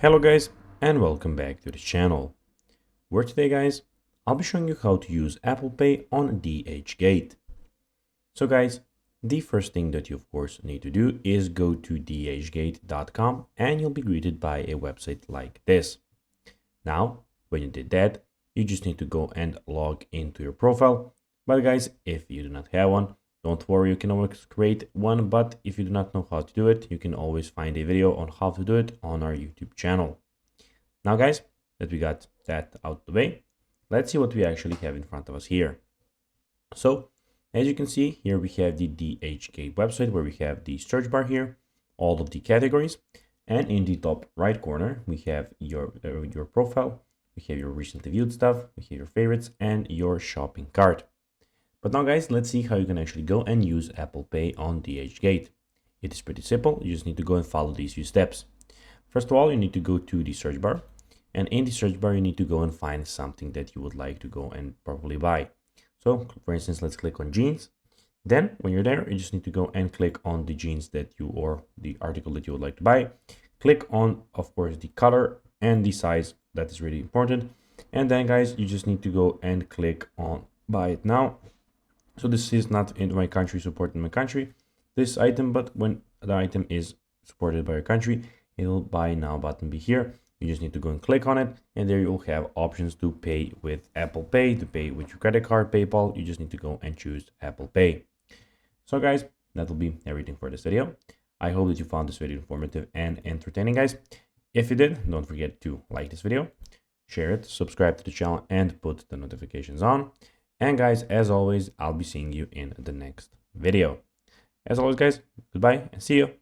Hello guys, and welcome back to the channel, where today guys I'll be showing you how to use Apple Pay on DHgate. So guys, the first thing that you of course need to do is go to DHgate.com and you'll be greeted by a website like this. Now when you did that, you just need to go and log into your profile. But guys, if you do not have one, don't worry, you can always create one, but if you do not know how to do it, you can always find a video on how to do it on our YouTube channel. Now guys, that we got that out the way, let's see what we actually have in front of us here. So as you can see here, we have the DHgate website where we have the search bar here, all of the categories, and in the top right corner, we have your profile, we have your recently viewed stuff, we have your favorites, and your shopping cart. But now guys, let's see how you can actually go and use Apple Pay on DHgate. It is pretty simple. You just need to go and follow these few steps. First of all, you need to go to the search bar, and in the search bar, you need to go and find something that you would like to go and probably buy. So for instance, let's click on jeans. Then when you're there, you just need to go and click on the jeans that you, or the article that you would like to buy. Click on, of course, the color and the size. That is really important. And then guys, you just need to go and click on buy it now. So this is not in my country, supported in my country, this item, but when the item is supported by your country, it will buy now button be here. You just need to go and click on it, and there you'll have options to pay with Apple Pay, to pay with your credit card, PayPal. You just need to go and choose Apple Pay. So guys, that will be everything for this video. I hope that you found this video informative and entertaining, guys. If you did, don't forget to like this video, share it, subscribe to the channel, and put the notifications on. And guys, as always, I'll be seeing you in the next video. As always, guys, goodbye and see you.